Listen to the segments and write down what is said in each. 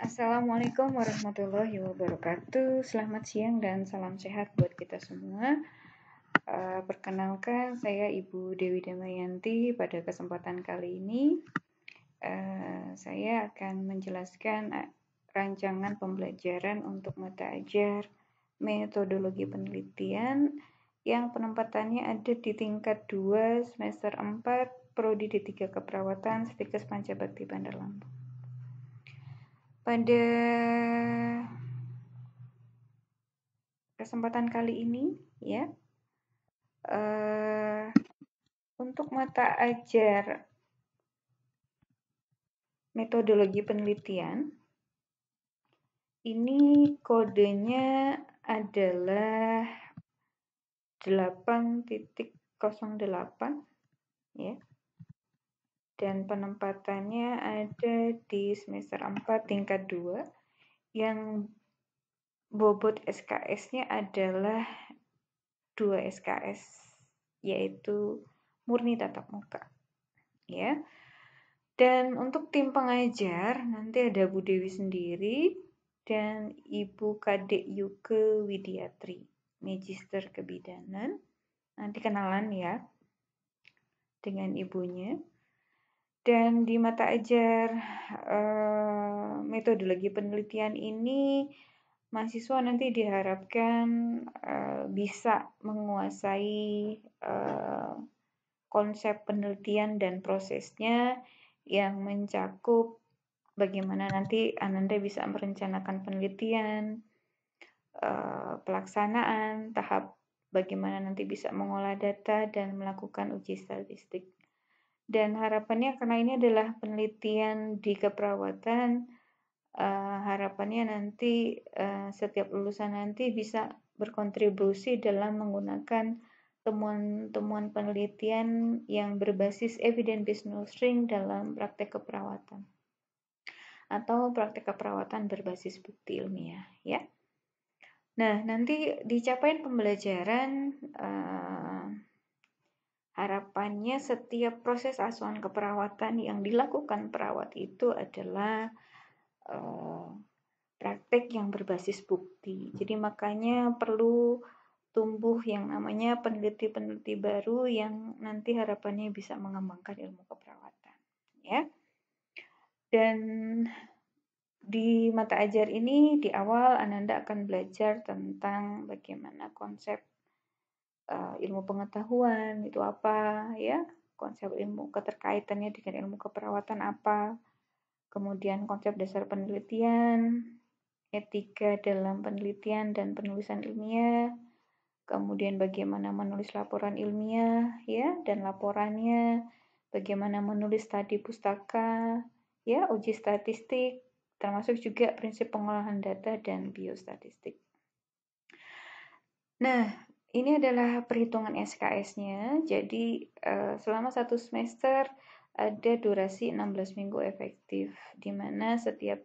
Assalamualaikum warahmatullahi wabarakatuh. Selamat siang dan salam sehat buat kita semua. Perkenalkan, saya Ibu Dewi Damayanti. Pada kesempatan kali ini, saya akan menjelaskan rancangan pembelajaran untuk mata ajar metodologi penelitian yang penempatannya ada di tingkat 2 semester 4 Prodi D3 Keperawatan Stikes Pancabakti Bandar Lampung. Pada kesempatan kali ini, ya, untuk mata ajar metodologi penelitian, ini kodenya adalah 8.08, ya, dan penempatannya ada di semester 4 tingkat 2 yang bobot SKS-nya adalah 2 SKS, yaitu murni tatap muka, ya. Dan untuk tim pengajar nanti ada Bu Dewi sendiri dan Ibu Kadek Yuke Widiatri, Magister Kebidanan. Nanti kenalan ya dengan ibunya. Dan di mata ajar metodologi penelitian ini, mahasiswa nanti diharapkan bisa menguasai konsep penelitian dan prosesnya yang mencakup bagaimana nanti Ananda bisa merencanakan penelitian, pelaksanaan, tahap bagaimana nanti bisa mengolah data dan melakukan uji statistik. Dan harapannya karena ini adalah penelitian di keperawatan, harapannya nanti setiap lulusan nanti bisa berkontribusi dalam menggunakan temuan-temuan penelitian yang berbasis evidence-based knowledge dalam praktek keperawatan atau praktek keperawatan berbasis bukti ilmiah, ya. Nah, nanti di capaian pembelajaran harapannya setiap proses asuhan keperawatan yang dilakukan perawat itu adalah praktek yang berbasis bukti. Jadi makanya perlu tumbuh yang namanya peneliti-peneliti baru yang nanti harapannya bisa mengembangkan ilmu keperawatan, ya. Dan di mata ajar ini di awal Ananda akan belajar tentang bagaimana konsep ilmu pengetahuan itu apa, ya, konsep ilmu keterkaitannya dengan ilmu keperawatan apa, kemudian konsep dasar penelitian, etika dalam penelitian dan penulisan ilmiah, kemudian bagaimana menulis laporan ilmiah, ya, dan laporannya, bagaimana menulis studi pustaka, ya, uji statistik, termasuk juga prinsip pengolahan data dan biostatistik. Nah, ini adalah perhitungan SKS-nya. Jadi selama 1 semester ada durasi 16 minggu efektif, di mana setiap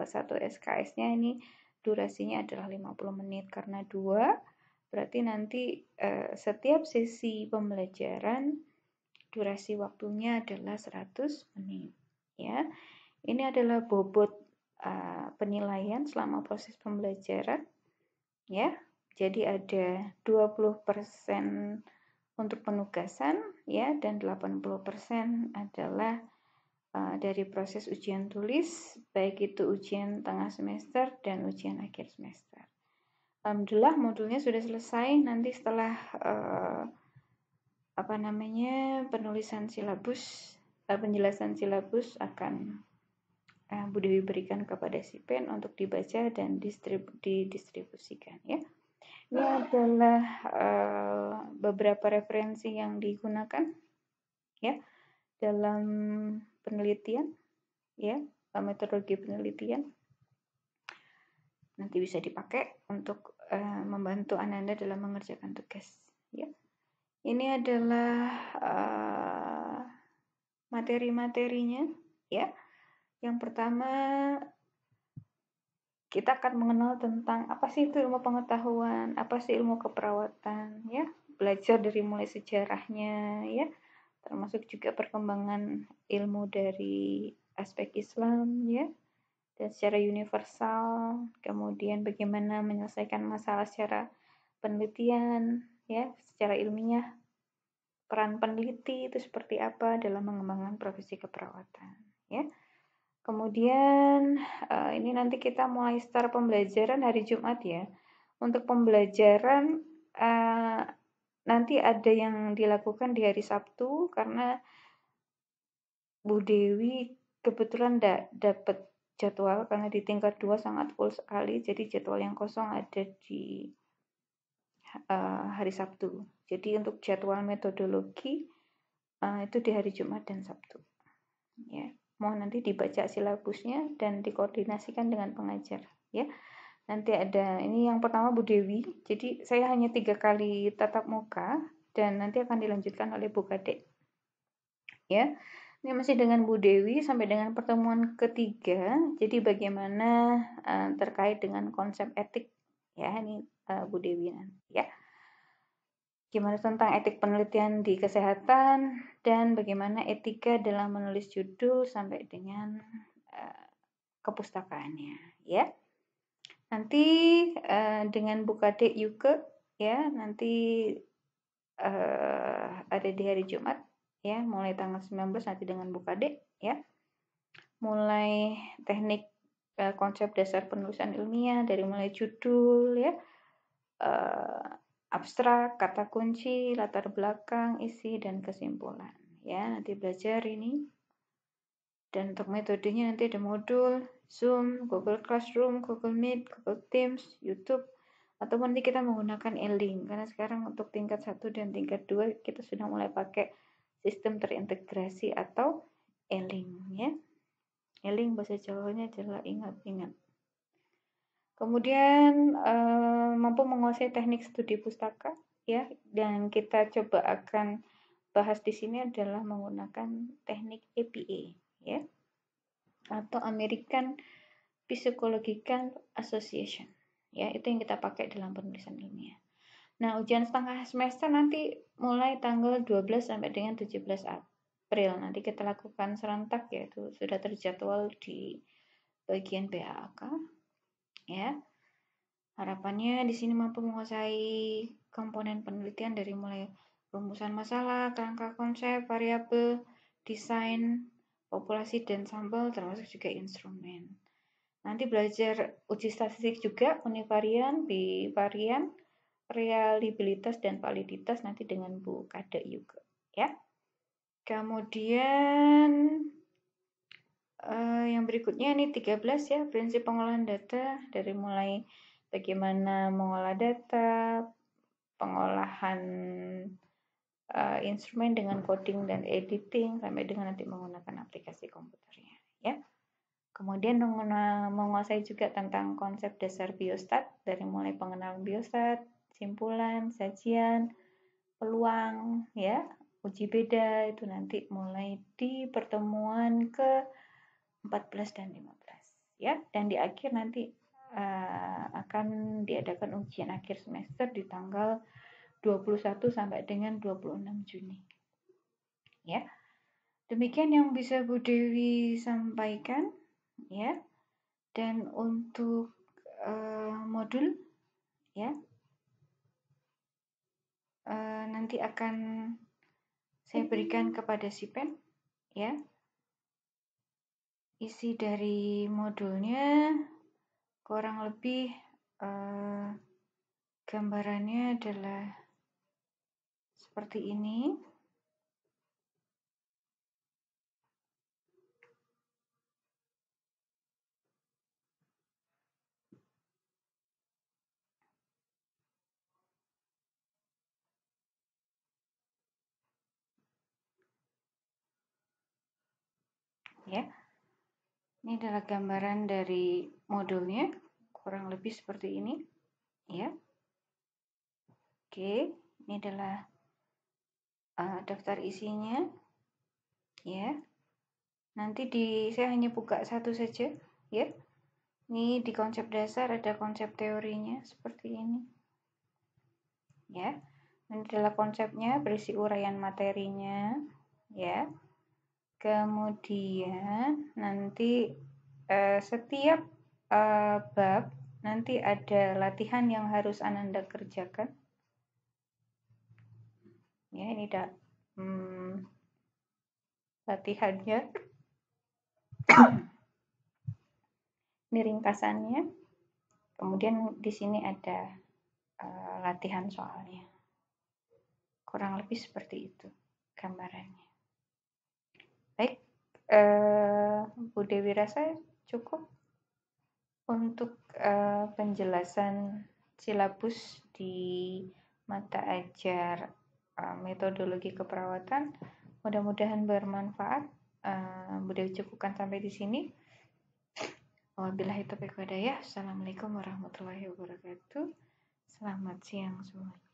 satu SKS-nya ini durasinya adalah 50 menit karena 2, berarti nanti setiap sesi pembelajaran durasi waktunya adalah 100 menit, ya. Ini adalah bobot penilaian selama proses pembelajaran, ya. Jadi ada 20% untuk penugasan, ya, dan 80% adalah dari proses ujian tulis, baik itu ujian tengah semester dan ujian akhir semester. Alhamdulillah modulnya sudah selesai. Nanti setelah penulisan silabus, penjelasan silabus akan Bu Dewi berikan kepada Sipen untuk dibaca dan didistribusikan, ya. Ini adalah beberapa referensi yang digunakan, ya, dalam penelitian, ya, metodologi penelitian. Nanti bisa dipakai untuk membantu Ananda dalam mengerjakan tugas, ya. Ini adalah materi-materinya, ya. Yang pertama, kita akan mengenal tentang apa sih itu ilmu pengetahuan, apa sih ilmu keperawatan, ya. Belajar dari mulai sejarahnya, ya. Termasuk juga perkembangan ilmu dari aspek Islam, ya. dan secara universal, kemudian bagaimana menyelesaikan masalah secara penelitian, ya, secara ilmiah, peran peneliti itu seperti apa dalam mengembangkan profesi keperawatan, ya. Kemudian ini nanti kita mulai start pembelajaran hari Jumat ya. Untuk pembelajaran nanti ada yang dilakukan di hari Sabtu karena Bu Dewi kebetulan dapat jadwal karena di tingkat 2 sangat full sekali, jadi jadwal yang kosong ada di hari Sabtu. Jadi untuk jadwal metodologi itu di hari Jumat dan Sabtu. Ya, mohon nanti dibaca silabusnya dan dikoordinasikan dengan pengajar. Ya, nanti ada ini yang pertama Bu Dewi. Jadi saya hanya 3 kali tatap muka dan nanti akan dilanjutkan oleh Bu Kadek. Ya, ini masih dengan Bu Dewi sampai dengan pertemuan ketiga. Jadi bagaimana terkait dengan konsep etik ya ini Bu Dewi nanti ya. Gimana tentang etik penelitian di kesehatan dan bagaimana etika dalam menulis judul sampai dengan kepustakaannya ya. Nanti dengan Bu Kadek juga ya nanti ada di hari Jumat ya mulai tanggal 19 nanti dengan Bu Kadek ya. Mulai teknik konsep dasar penulisan ilmiah dari mulai judul ya. Abstrak, kata kunci, latar belakang, isi, dan kesimpulan. Ya, nanti belajar ini. Dan untuk metodenya nanti ada modul, Zoom, Google Classroom, Google Meet, Google Teams, YouTube, ataupun nanti kita menggunakan e-link. Karena sekarang untuk tingkat 1 dan tingkat 2 kita sudah mulai pakai sistem terintegrasi atau e-link. Ya. E-link bahasa Jawanya adalah ingat-ingat. Kemudian mampu menguasai teknik studi pustaka ya dan kita coba akan bahas di sini adalah menggunakan teknik APA ya atau American Psychological Association ya itu yang kita pakai dalam penulisan ilmiah. Nah, ujian setengah semester nanti mulai tanggal 12 sampai dengan 17 April nanti kita lakukan serentak yaitu sudah terjadwal di bagian BAK ya. Harapannya di sini mampu menguasai komponen penelitian dari mulai rumusan masalah, kerangka konsep, variabel, desain, populasi dan sampel termasuk juga instrumen. Nanti belajar uji statistik juga, univarian, bivarian, reliabilitas dan validitas nanti dengan Bu Kadek juga ya. Kemudian yang berikutnya ini 13 ya, prinsip pengolahan data dari mulai bagaimana mengolah data, pengolahan instrumen dengan coding dan editing sampai dengan nanti menggunakan aplikasi komputernya ya. Kemudian menguasai juga tentang konsep dasar biostat dari mulai pengenalan biostat, simpulan, sajian, peluang ya, uji beda itu nanti mulai di pertemuan ke 14 dan 15 ya. Dan di akhir nanti akan diadakan ujian akhir semester di tanggal 21 sampai dengan 26 Juni. Ya. Demikian yang bisa Bu Dewi sampaikan ya. Dan untuk modul ya nanti akan saya berikan kepada si pen ya. Isi dari modulnya kurang lebih gambarannya adalah seperti ini. Ya. Ini adalah gambaran dari modulnya, kurang lebih seperti ini, ya. Oke, ini adalah daftar isinya, ya. Nanti saya hanya buka satu saja, ya. Ini di konsep dasar ada konsep teorinya seperti ini, ya. Ini adalah konsepnya, berisi uraian materinya, ya. Kemudian nanti setiap bab nanti ada latihan yang harus Ananda kerjakan. Ya, ini latihannya. Ini ringkasannya. Kemudian di sini ada latihan soalnya. Kurang lebih seperti itu gambarannya. Baik, Bu Dewi rasa cukup untuk penjelasan silabus di mata ajar metodologi keperawatan. Mudah-mudahan bermanfaat. Bu Dewi cukupkan sampai di sini. Wabillahi taufiq wal hidayah. Assalamualaikum warahmatullahi wabarakatuh. Selamat siang semuanya.